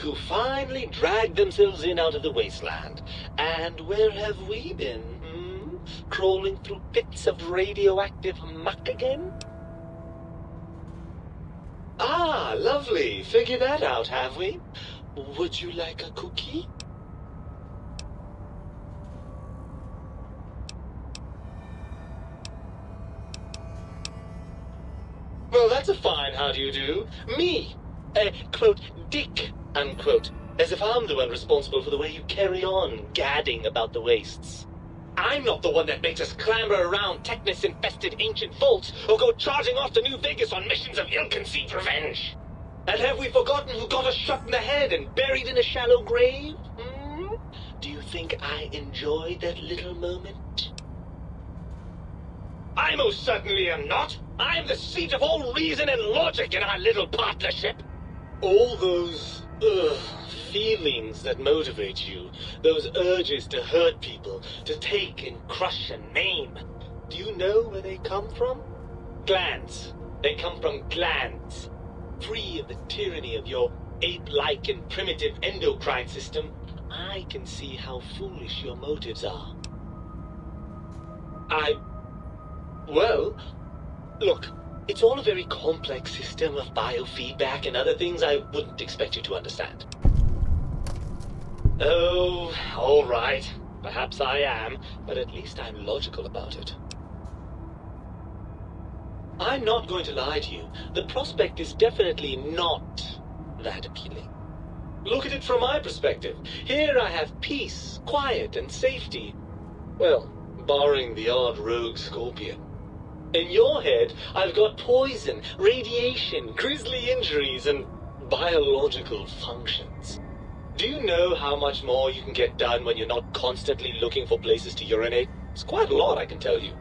who finally dragged themselves in out of the wasteland. And where have we been, Crawling through pits of radioactive muck again? Ah, lovely. Figured that out, have we? Would you like a cookie? Well, that's a fine how do you do. Me, quote, Dick, unquote. As if I'm the one responsible for the way you carry on gadding about the wastes. I'm not the one that makes us clamber around Technus-infested ancient vaults or go charging off to New Vegas on missions of ill-conceived revenge. And have we forgotten who got us shot in the head and buried in a shallow grave? Do you think I enjoyed that little moment? I most certainly am not. I'm the seat of all reason and logic in our little partnership. All those, feelings that motivate you, those urges to hurt people, to take and crush and maim, do you know where they come from? Glands. They come from glands. Free of the tyranny of your ape-like and primitive endocrine system, I can see how foolish your motives are. Well, look, it's all a very complex system of biofeedback and other things I wouldn't expect you to understand. Oh, all right. Perhaps I am, but at least I'm logical about it. I'm not going to lie to you. The prospect is definitely not that appealing. Look at it from my perspective. Here I have peace, quiet, and safety. Well, barring the odd rogue scorpion. In your head, I've got poison, radiation, grisly injuries, and biological functions. Do you know how much more you can get done when you're not constantly looking for places to urinate? It's quite a lot, I can tell you.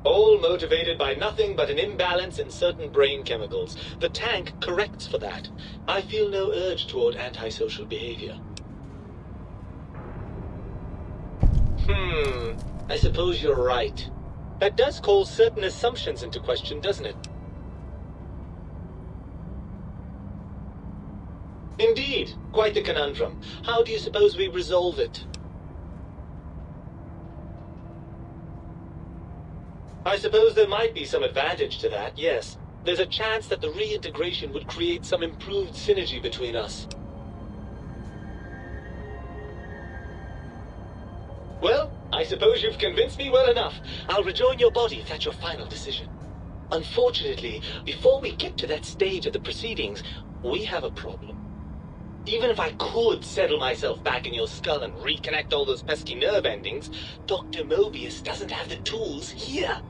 All motivated by nothing but an imbalance in certain brain chemicals. The tank corrects for that. I feel no urge toward antisocial behavior. I suppose you're right. That does call certain assumptions into question, doesn't it? Indeed, quite the conundrum. How do you suppose we resolve it? I suppose there might be some advantage to that, yes. There's a chance that the reintegration would create some improved synergy between us. Well, I suppose you've convinced me well enough. I'll rejoin your body if that's your final decision. Unfortunately, before we get to that stage of the proceedings, we have a problem. Even if I could settle myself back in your skull and reconnect all those pesky nerve endings, Dr. Mobius doesn't have the tools here.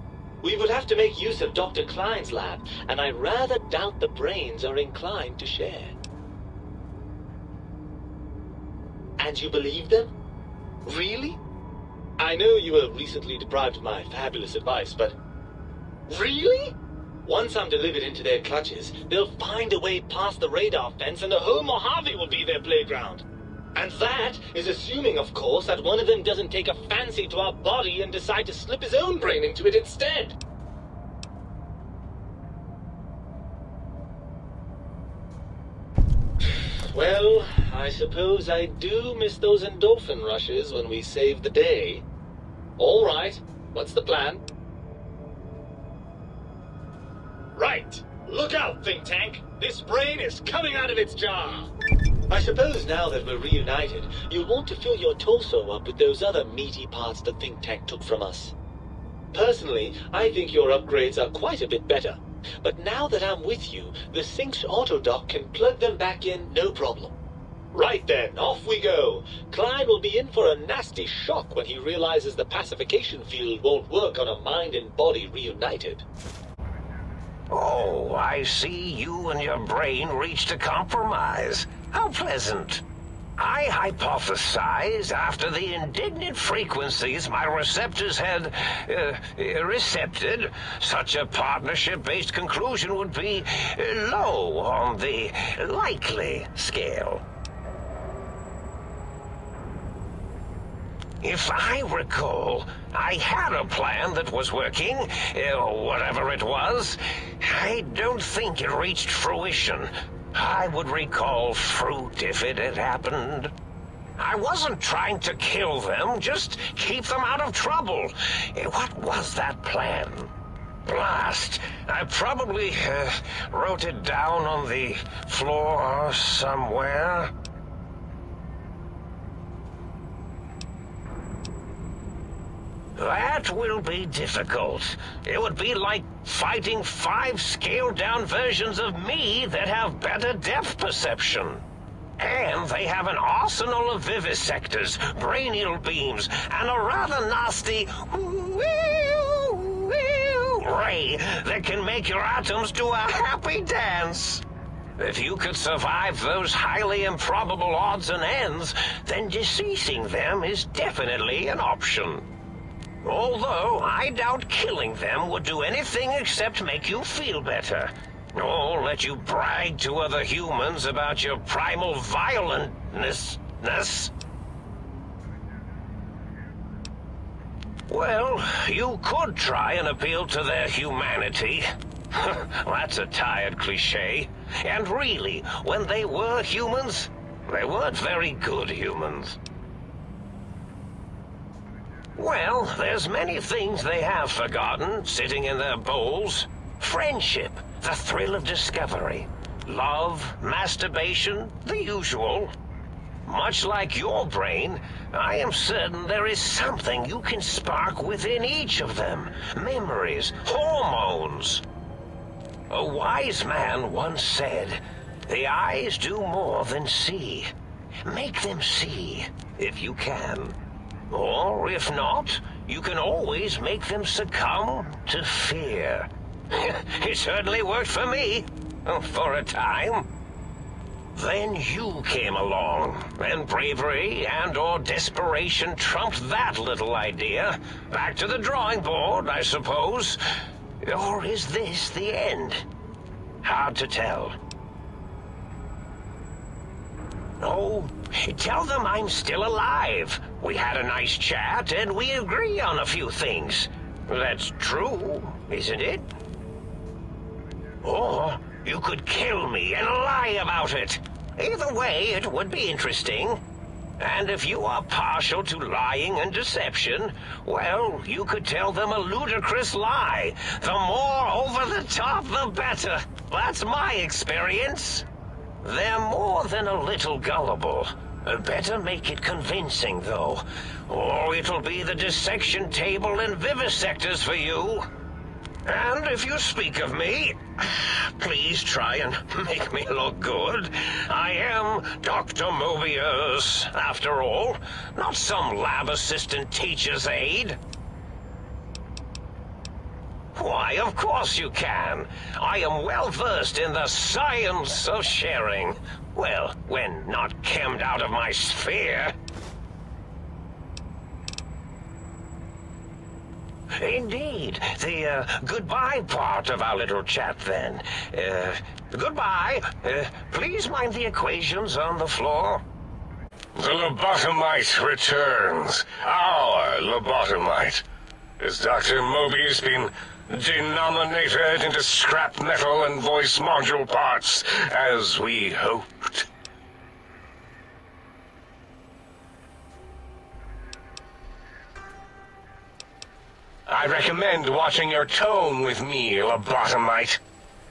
We would have to make use of Dr. Klein's lab, and I rather doubt the brains are inclined to share. And you believe them? Really? I know you were recently deprived of my fabulous advice, but... Really? Once I'm delivered into their clutches, they'll find a way past the radar fence and the whole Mojave will be their playground. And that is assuming, of course, that one of them doesn't take a fancy to our body and decide to slip his own brain into it instead. Well, I suppose I do miss those endorphin rushes when we save the day. All right, what's the plan? Right! Look out, think tank! This brain is coming out of its jar! I suppose now that we're reunited, you'll want to fill your torso up with those other meaty parts the think tank took from us. Personally, I think your upgrades are quite a bit better. But now that I'm with you, the Sync's autodock can plug them back in no problem. Right then, off we go. Klein will be in for a nasty shock when he realizes the pacification field won't work on a mind and body reunited. Oh, I see you and your brain reached a compromise. How pleasant. I hypothesized after the indignant frequencies my receptors had, recepted, such a partnership-based conclusion would be low on the likely scale. If I recall, I had a plan that was working, whatever it was. I don't think it reached fruition. I would recall fruit if it had happened. I wasn't trying to kill them, just keep them out of trouble. What was that plan? Blast. I probably wrote it down on the floor somewhere. That will be difficult. It would be like fighting 5 scaled-down versions of me that have better depth perception. And they have an arsenal of vivisectors, brainial beams, and a rather nasty ray that can make your atoms do a happy dance. If you could survive those highly improbable odds and ends, then deceasing them is definitely an option. Although I doubt killing them would do anything except make you feel better. Or let you brag to other humans about your primal violentness. Well, you could try and appeal to their humanity. That's a tired cliche. And really, when they were humans, they weren't very good humans. Well, there's many things they have forgotten, sitting in their bowls. Friendship, the thrill of discovery, love, masturbation, the usual. Much like your brain, I am certain there is something you can spark within each of them. Memories, hormones. A wise man once said, "The eyes do more than see. Make them see, if you can. Or, if not, you can always make them succumb to fear." It certainly worked for me, for a time. Then you came along, and bravery and/or desperation trumped that little idea. Back to the drawing board, I suppose. Or is this the end? Hard to tell. Oh, tell them I'm still alive. We had a nice chat, and we agree on a few things. That's true, isn't it? Or you could kill me and lie about it. Either way, it would be interesting. And if you are partial to lying and deception, well, you could tell them a ludicrous lie. The more over the top, the better. That's my experience. They're more than a little gullible. Better make it convincing, though, or it'll be the dissection table and vivisectors for you. And if you speak of me, please try and make me look good. I am Dr. Mobius, after all, not some lab assistant teacher's aide. Why, of course you can. I am well versed in the science of sharing. Well, when not chemmed out of my sphere. Indeed. The goodbye part of our little chat, then. Goodbye. Please mind the equations on the floor. The lobotomite returns. Our lobotomite. Has Dr. Mobius been denominated into scrap metal and voice module parts, as we hoped? I recommend watching your tone with me, lobotomite.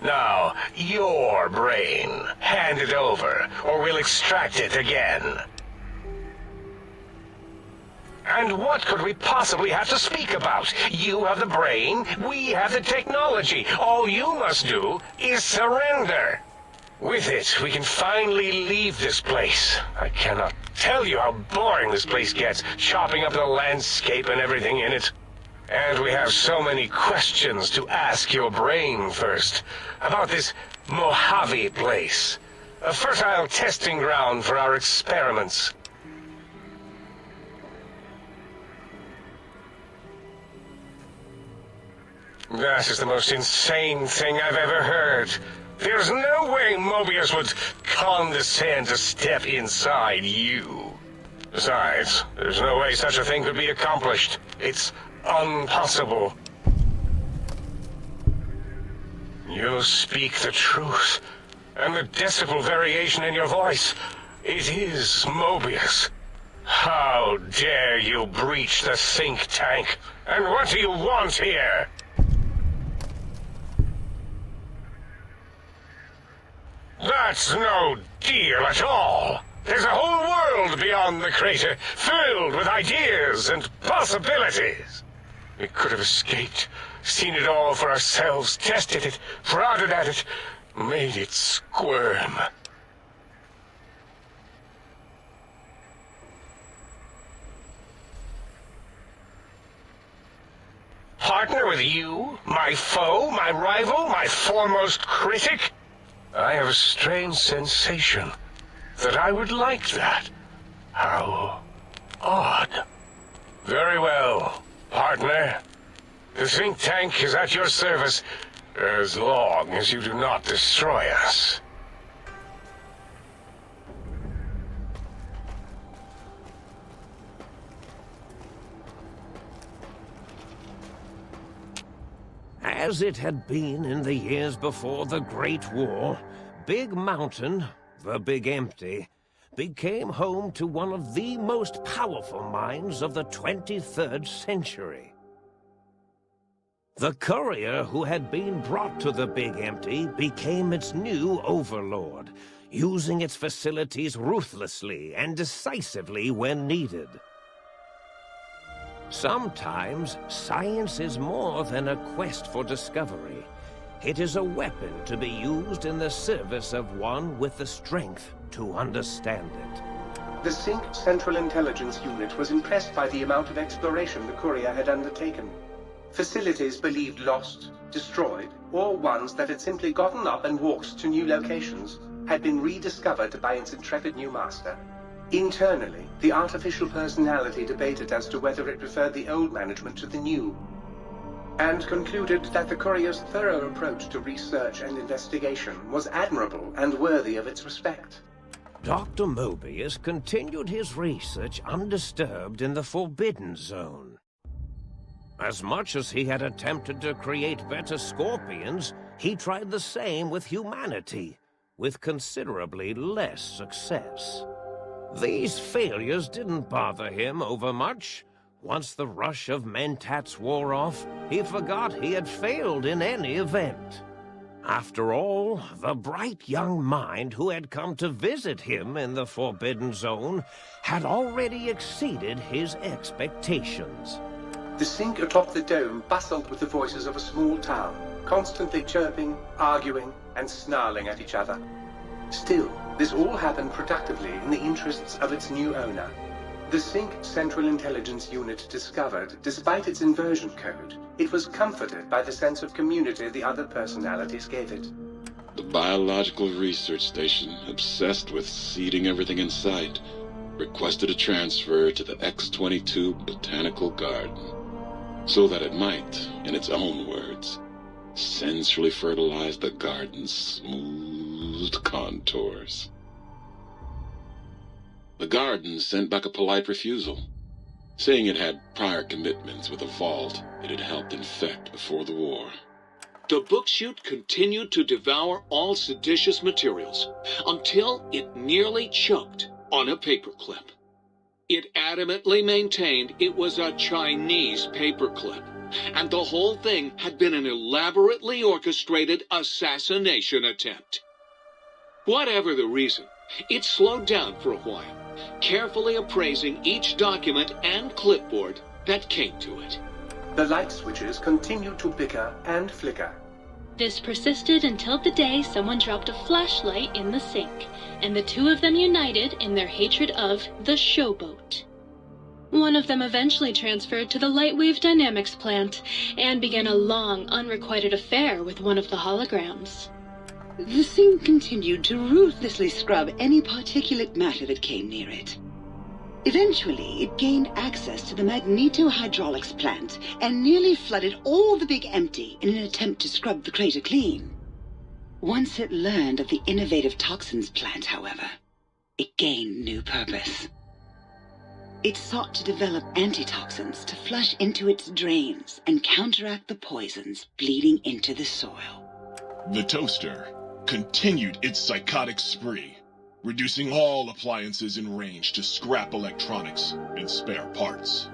Now, your brain. Hand it over, or we'll extract it again. And what could we possibly have to speak about? You have the brain, we have the technology. All you must do is surrender. With it, we can finally leave this place. I cannot tell you how boring this place gets, chopping up the landscape and everything in it. And we have so many questions to ask your brain first. About this Mojave place. A fertile testing ground for our experiments. That is the most insane thing I've ever heard. There's no way Mobius would condescend to step inside you. Besides, there's no way such a thing could be accomplished. It's impossible. You speak the truth. And the decibel variation in your voice, it is Mobius. How dare you breach the think tank? And what do you want here? That's no deal at all. There's a whole world beyond the crater, filled with ideas and possibilities. We could have escaped, seen it all for ourselves, tested it, prodded at it, made it squirm. Partner with you? My foe? My rival? My foremost critic? I have a strange sensation that I would like that. How odd. Very well, partner. The think tank is at your service as long as you do not destroy us. As it had been in the years before the Great War, Big Mountain, the Big Empty, became home to one of the most powerful minds of the 23rd century. The courier who had been brought to the Big Empty became its new overlord, using its facilities ruthlessly and decisively when needed. Sometimes, science is more than a quest for discovery. It is a weapon to be used in the service of one with the strength to understand it. The Sync Central Intelligence Unit was impressed by the amount of exploration the courier had undertaken. Facilities believed lost, destroyed, or ones that had simply gotten up and walked to new locations had been rediscovered by its intrepid new master. Internally, the artificial personality debated as to whether it preferred the old management to the new, and concluded that the courier's thorough approach to research and investigation was admirable and worthy of its respect. Dr. Mobius continued his research undisturbed in the Forbidden Zone. As much as he had attempted to create better scorpions, he tried the same with humanity, with considerably less success. These failures didn't bother him overmuch. Once the rush of mentats wore off, he forgot he had failed in any event. After all, the bright young mind who had come to visit him in the Forbidden Zone had already exceeded his expectations. The Sync atop the dome bustled with the voices of a small town, constantly chirping, arguing, and snarling at each other. Still, this all happened productively in the interests of its new owner. The Sync Central Intelligence Unit discovered, despite its inversion code, it was comforted by the sense of community the other personalities gave it. The Biological Research Station, obsessed with seeding everything in sight, requested a transfer to the X-22 Botanical Garden, so that it might, in its own words, sensually fertilize the garden's smooth contours. The garden sent back a polite refusal, saying it had prior commitments with a vault it had helped infect before the war. The book chute continued to devour all seditious materials until it nearly choked on a paperclip. It adamantly maintained it was a Chinese paperclip, and the whole thing had been an elaborately orchestrated assassination attempt. Whatever the reason, it slowed down for a while, carefully appraising each document and clipboard that came to it. The light switches continued to bicker and flicker. This persisted until the day someone dropped a flashlight in the sink, and the two of them united in their hatred of the showboat. One of them eventually transferred to the Lightwave Dynamics plant and began a long, unrequited affair with one of the holograms. The thing continued to ruthlessly scrub any particulate matter that came near it. Eventually, it gained access to the magnetohydraulics plant and nearly flooded all the Big Empty in an attempt to scrub the crater clean. Once it learned of the innovative toxins plant, however, it gained new purpose. It sought to develop antitoxins to flush into its drains and counteract the poisons bleeding into the soil. The toaster continued its psychotic spree, reducing all appliances in range to scrap electronics and spare parts.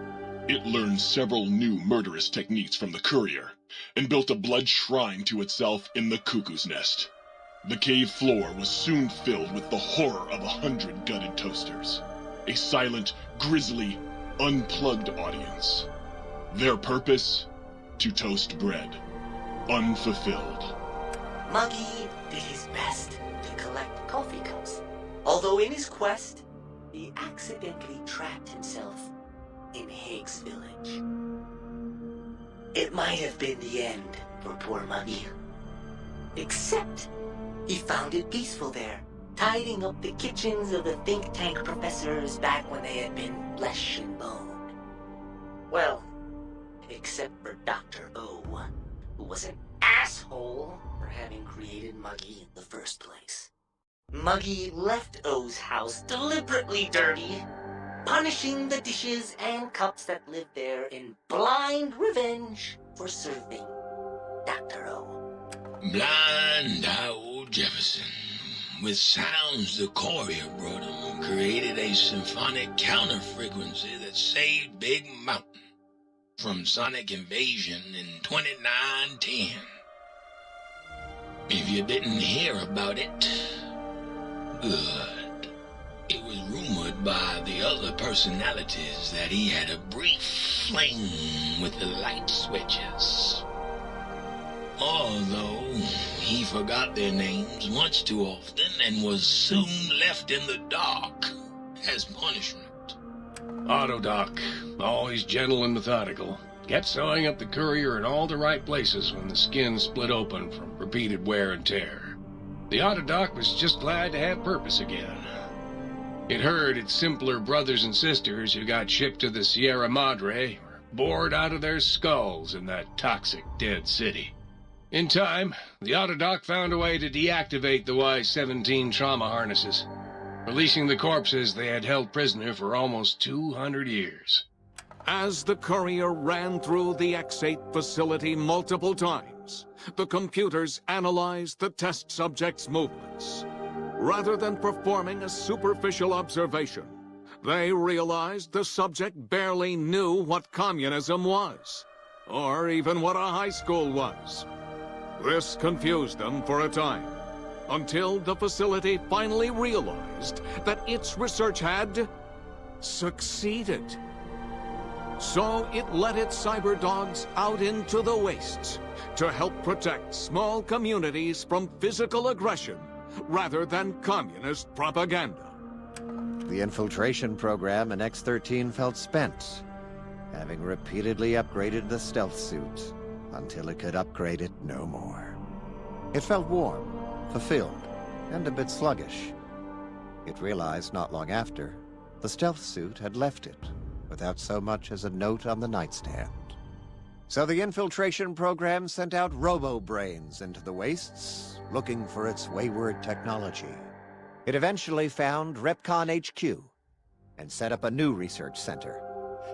It learned several new murderous techniques from the courier and built a blood shrine to itself in the cuckoo's nest. The cave floor was soon filled with the horror of 100 gutted toasters. A silent, grisly, unplugged audience. Their purpose? To toast bread. Unfulfilled. Muggy did his best to collect coffee cups, although in his quest, he accidentally trapped himself in Higgs Village. It might have been the end for poor Muggy. Except, he found it peaceful there, tidying up the kitchens of the think tank professors back when they had been flesh and bone. Well, except for Dr. O, who was an asshole for having created Muggy in the first place. Muggy left O's house deliberately dirty, punishing the dishes and cups that lived there in blind revenge for serving Dr. O. Blind old Jefferson, with sounds the courier brought him, created a symphonic counter-frequency that saved Big Mountain from sonic invasion in 2910. If you didn't hear about it, good. It was rumored by the other personalities that he had a brief fling with the light switches. Although he forgot their names much too often and was soon left in the dark as punishment. Autodoc, always gentle and methodical, kept sewing up the courier in all the right places when the skin split open from repeated wear and tear. The Autodoc was just glad to have purpose again. It heard its simpler brothers and sisters who got shipped to the Sierra Madre were bored out of their skulls in that toxic, dead city. In time, the Autodoc found a way to deactivate the Y-17 trauma harnesses, releasing the corpses they had held prisoner for almost 200 years. As the courier ran through the X8 facility multiple times, the computers analyzed the test subject's movements. Rather than performing a superficial observation, they realized the subject barely knew what communism was, or even what a high school was. This confused them for a time, until the facility finally realized that its research had succeeded. So it let its cyber dogs out into the wastes to help protect small communities from physical aggression rather than communist propaganda. The infiltration program in X-13 felt spent, having repeatedly upgraded the stealth suit until it could upgrade it no more. It felt warm, fulfilled, and a bit sluggish. It realized not long after, the stealth suit had left it without so much as a note on the nightstand. So the infiltration program sent out robo-brains into the wastes, looking for its wayward technology. It eventually found Repcon HQ and set up a new research center,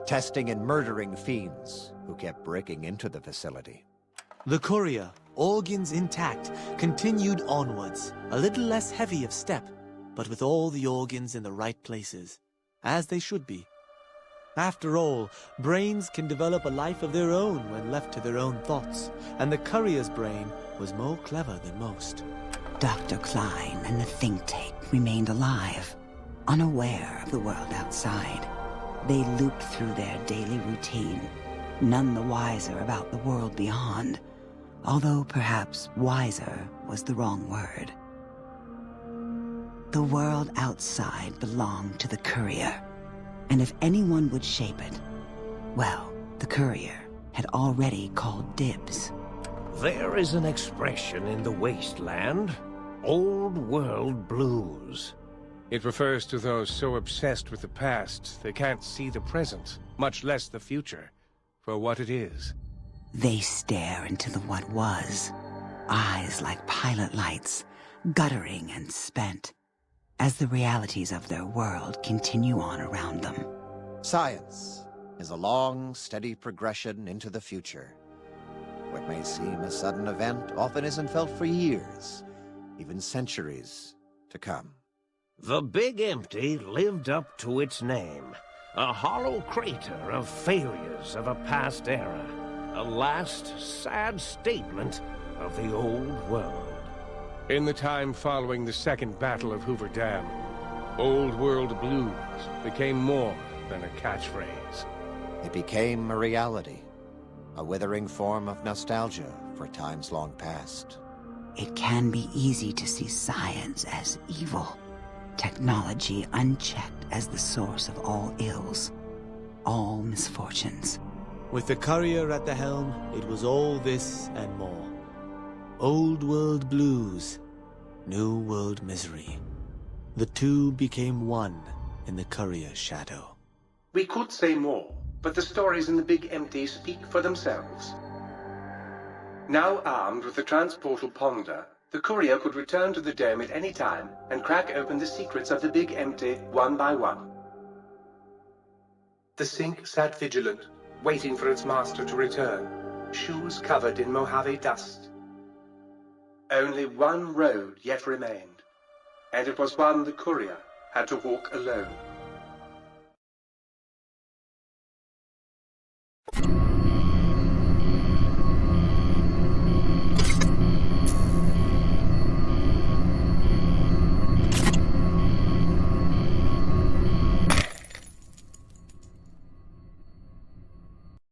testing and murdering fiends who kept breaking into the facility. The courier, organs intact, continued onwards, a little less heavy of step, but with all the organs in the right places, as they should be. After all, brains can develop a life of their own when left to their own thoughts, and the courier's brain was more clever than most. Dr. Klein and the think tank remained alive, unaware of the world outside. They looped through their daily routine, none the wiser about the world beyond, although perhaps wiser was the wrong word. The world outside belonged to the courier, and if anyone would shape it, well, the courier had already called dibs. There is an expression in the wasteland, old world blues. It refers to those so obsessed with the past they can't see the present, much less the future, for what it is. They stare into the what was, eyes like pilot lights, guttering and spent, as the realities of their world continue on around them. Science is a long, steady progression into the future. What may seem a sudden event often isn't felt for years, even centuries to come. The Big Empty lived up to its name. A hollow crater of failures of a past era. A last, sad statement of the old world. In the time following the Second Battle of Hoover Dam, Old World Blues became more than a catchphrase. It became a reality, a withering form of nostalgia for times long past. It can be easy to see science as evil, technology unchecked as the source of all ills, all misfortunes. With the courier at the helm, it was all this and more. Old world blues, new world misery. The two became one in the courier's shadow. We could say more, but the stories in the Big Empty speak for themselves. Now armed with the transportal Ponder, the courier could return to the dome at any time and crack open the secrets of the Big Empty one by one. The sink sat vigilant, waiting for its master to return, shoes covered in Mojave dust. Only one road yet remained, and it was one the courier had to walk alone.